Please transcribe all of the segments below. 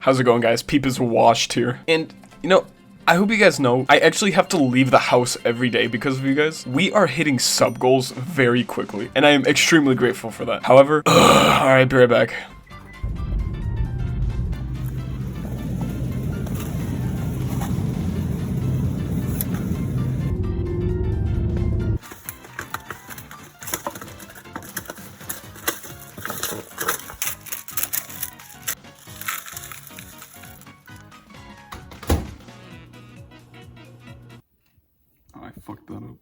How's it going, guys? Peep is washed here. And, I hope you guys know, I actually have to leave the house every day because of you guys. We are hitting sub goals very quickly, and I am extremely grateful for that. However, alright, be right back. I fucked that up.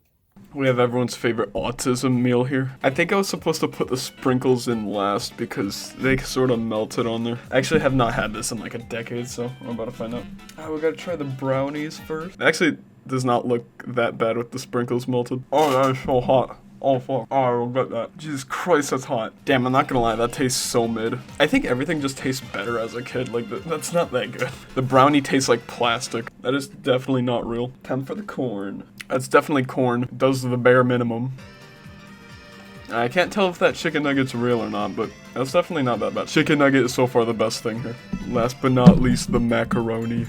We have everyone's favorite autism meal here. I think I was supposed to put the sprinkles in last because they sort of melted on there. I actually have not had this in like a decade, so I'm about to find out. We gotta try the brownies first. It actually does not look that bad with the sprinkles melted. Oh, that is so hot. Oh fuck. Oh, I regret that. Jesus Christ, that's hot. Damn, I'm not gonna lie, that tastes so mid. I think everything just tastes better as a kid. Like, that's not that good. The brownie tastes like plastic. That is definitely not real. Time for the corn. That's definitely corn. It does the bare minimum. I can't tell if that chicken nugget's real or not, but that's definitely not that bad. Chicken nugget is so far the best thing here. Last but not least, the macaroni.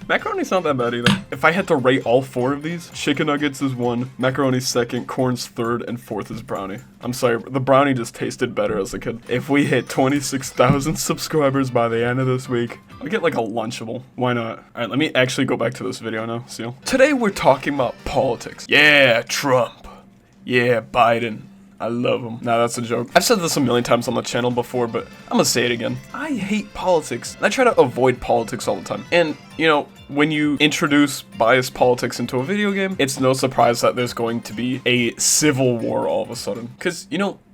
Macaroni's not that bad either. If I had to rate all four of these, chicken nuggets is 1, macaroni's 2nd, corn's 3rd, and 4th is brownie. I'm sorry, the brownie just tasted better as a kid. If we hit 26,000 subscribers by the end of this week, I'll get like a Lunchable. Why not? Alright, let me actually go back to this video now, Seal. Today we're talking about politics. Yeah, Trump. Yeah, Biden. I love him. Nah, that's a joke. I've said this a million times on the channel before, but I'm gonna say it again. I hate politics. I try to avoid politics all the time. And, when you introduce biased politics into a video game, it's no surprise that there's going to be a civil war all of a sudden. Because,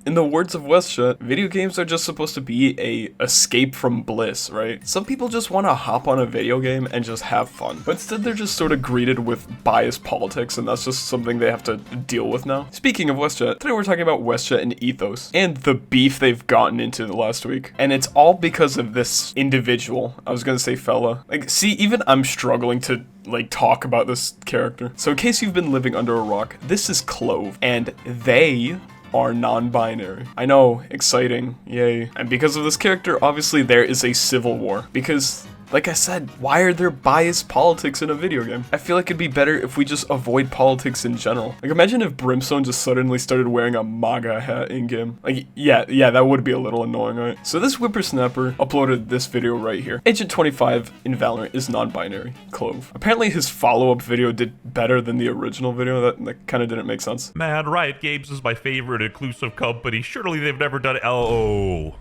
in the words of WestJet, video games are just supposed to be a escape from bliss, right? Some people just want to hop on a video game and just have fun. But instead, they're just sort of greeted with biased politics, and that's just something they have to deal with now. Speaking of WestJet, today we're talking about WestJet and Ethos, and the beef they've gotten into the last week. And it's all because of this individual. I was gonna say fella. See, even I'm struggling to talk about this character. So in case you've been living under a rock, this is Clove, and they are non-binary. I know, exciting, yay. And because of this character, obviously there is a civil war, because like I said, why are there biased politics in a video game? I feel like it'd be better if we just avoid politics in general. Imagine if Brimstone just suddenly started wearing a MAGA hat in-game. Yeah, that would be a little annoying, right? So this whippersnapper uploaded this video right here. Agent 25 in Valorant is non-binary, Clove. Apparently his follow-up video did better than the original video. That kind of didn't make sense. Man, Riot Games is my favorite inclusive company. Surely they've never done it. Oh,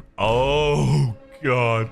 God.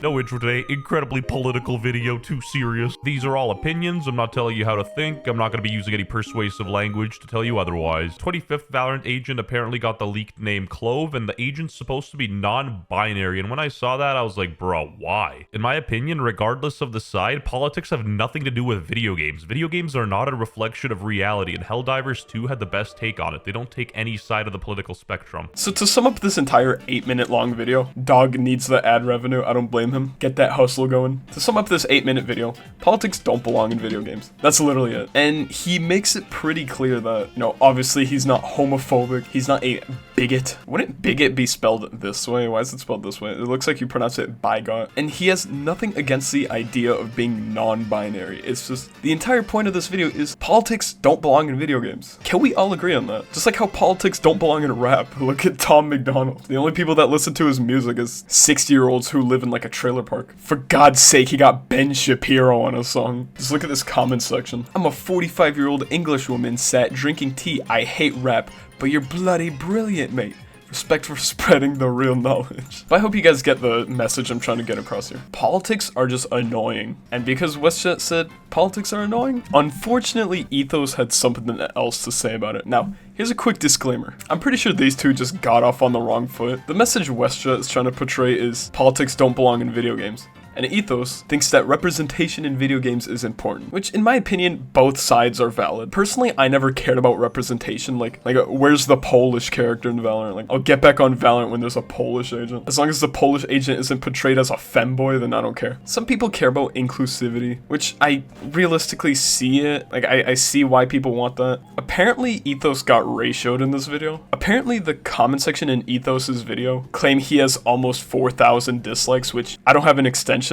No intro today, incredibly political video, too serious. These are all opinions, I'm not telling you how to think, I'm not going to be using any persuasive language to tell you otherwise. 25th Valorant agent apparently got the leaked name Clove, and the agent's supposed to be non-binary, and when I saw that, I was like, bro, why? In my opinion, regardless of the side, politics have nothing to do with video games. Video games are not a reflection of reality, and Helldivers 2 had the best take on it. They don't take any side of the political spectrum. So to sum up this entire 8-minute long video, Dog needs the ad revenue, I don't blame him. Get that hustle going. To sum up this 8-minute video, politics don't belong in video games. That's literally it. And he makes it pretty clear that, obviously he's not homophobic. He's not a bigot. Wouldn't bigot be spelled this way? Why is it spelled this way? It looks like you pronounce it bigot. And he has nothing against the idea of being non-binary. It's just, the entire point of this video is politics don't belong in video games. Can we all agree on that? Just like how politics don't belong in rap. Look at Tom McDonald. The only people that listen to his music is 60-year-olds who live in like a trailer park. For God's sake, he got Ben Shapiro on a song. Just look at this comment section. I'm a 45-year-old English woman sat drinking tea. I hate rap, but you're bloody brilliant, mate. Respect for spreading the real knowledge. But I hope you guys get the message I'm trying to get across here. Politics are just annoying. And because WestJet said politics are annoying, unfortunately Ethos had something else to say about it. Now, here's a quick disclaimer. I'm pretty sure these two just got off on the wrong foot. The message WestJet is trying to portray is politics don't belong in video games. And Ethos thinks that representation in video games is important, which in my opinion, both sides are valid. Personally, I never cared about representation, like where's the Polish character in Valorant? I'll get back on Valorant when there's a Polish agent. As long as the Polish agent isn't portrayed as a femboy, then I don't care. Some people care about inclusivity, which I realistically see it. I see why people want that. Apparently, Ethos got ratioed in this video. Apparently, the comment section in Ethos's video claim he has almost 4,000 dislikes, which I don't have an extension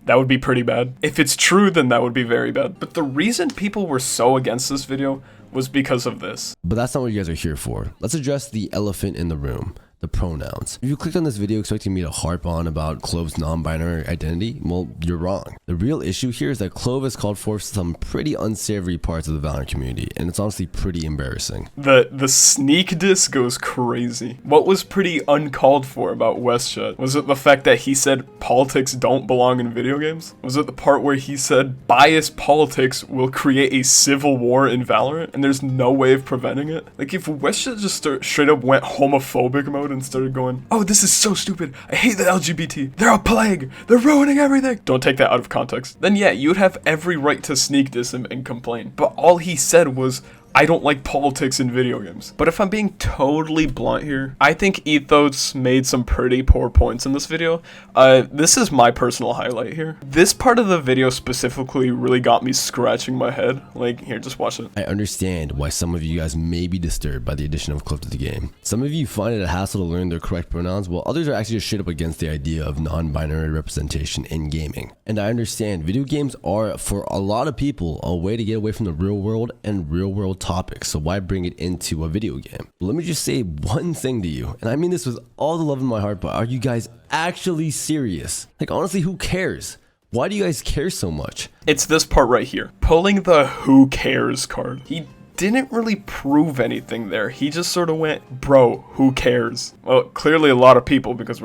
that would be pretty bad. If it's true, then that would be very bad. But the reason people were so against this video was because of this. But that's not what you guys are here for. Let's address the elephant in the room. The pronouns. If you clicked on this video expecting me to harp on about Clove's non-binary identity, well, you're wrong. The real issue here is that Clove has called forth some pretty unsavory parts of the Valorant community, and it's honestly pretty embarrassing. The sneak diss goes crazy. What was pretty uncalled for about WestJet? Was it the fact that he said politics don't belong in video games? Was it the part where he said biased politics will create a civil war in Valorant, and there's no way of preventing it? Like, if WestJet just straight up went homophobic mode and started going, oh, this is so stupid, I hate the LGBT, they're a plague, they're ruining everything, don't take that out of context, then yeah, you'd have every right to sneak diss him and complain. But all he said was, I don't like politics in video games. But if I'm being totally blunt here, I think Ethos made some pretty poor points in this video. This is my personal highlight here. This part of the video specifically really got me scratching my head. Like, here, just watch it. I understand why some of you guys may be disturbed by the addition of Cliff to the game. Some of you find it a hassle to learn their correct pronouns, while others are actually just straight up against the idea of non-binary representation in gaming. And I understand video games are, for a lot of people, a way to get away from the real world and real world topics, so why bring it into a video game? But let me just say one thing to you, and I mean this with all the love in my heart, but are you guys actually serious? Like, honestly, who cares? Why do you guys care so much? It's this part right here. Pulling the who cares card. He didn't really prove anything there. He just sort of went, bro, who cares? Well, clearly a lot of people, because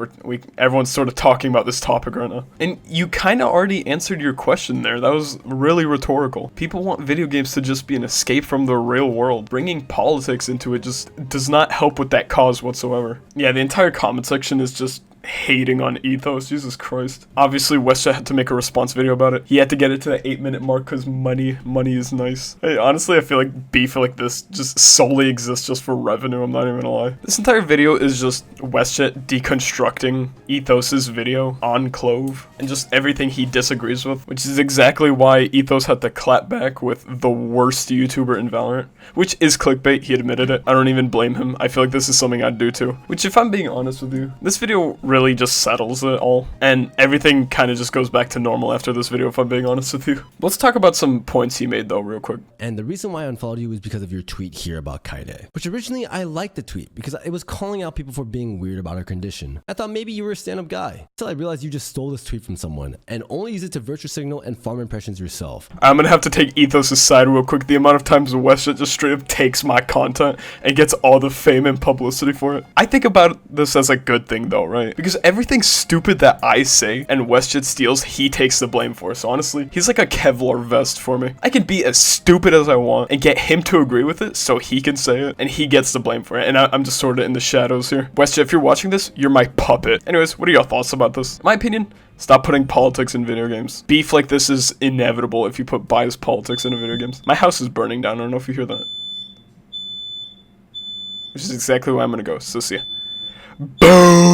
everyone's sort of talking about this topic right now. And you kind of already answered your question there. That was really rhetorical. People want video games to just be an escape from the real world. Bringing politics into it just does not help with that cause whatsoever. Yeah, the entire comment section is just hating on Ethos. Jesus Christ. Obviously, WestJet had to make a response video about it. He had to get it to the 8-minute mark because money is nice. Hey, honestly, I feel like beef like this just solely exists just for revenue. I'm not even gonna lie. This entire video is just WestJet deconstructing Ethos's video on Clove and just everything he disagrees with, which is exactly why Ethos had to clap back with the worst YouTuber in Valorant, which is clickbait. He admitted it. I don't even blame him. I feel like this is something I'd do too. Which, if I'm being honest with you, this video really just settles it all, and everything kind of just goes back to normal after this video, if I'm being honest with you. Let's talk about some points he made though real quick. And the reason why I unfollowed you is because of your tweet here about Kaide, which originally I liked the tweet because it was calling out people for being weird about our condition. I thought maybe you were a stand-up guy, until I realized you just stole this tweet from someone and only use it to virtue signal and farm impressions yourself. I'm gonna have to take Ethos' side real quick. The amount of times WestJet just straight up takes my content and gets all the fame and publicity for it. I think about this as a good thing though, right? Because everything stupid that I say and WestJet steals, he takes the blame for. So honestly, he's like a Kevlar vest for me. I can be as stupid as I want and get him to agree with it so he can say it, and he gets the blame for it. And I'm just sort of in the shadows here. WestJet, if you're watching this, you're my puppet. Anyways, what are your thoughts about this? In my opinion, stop putting politics in video games. Beef like this is inevitable if you put biased politics into video games. My house is burning down. I don't know if you hear that. Which is exactly where I'm gonna go. So see ya. Boom!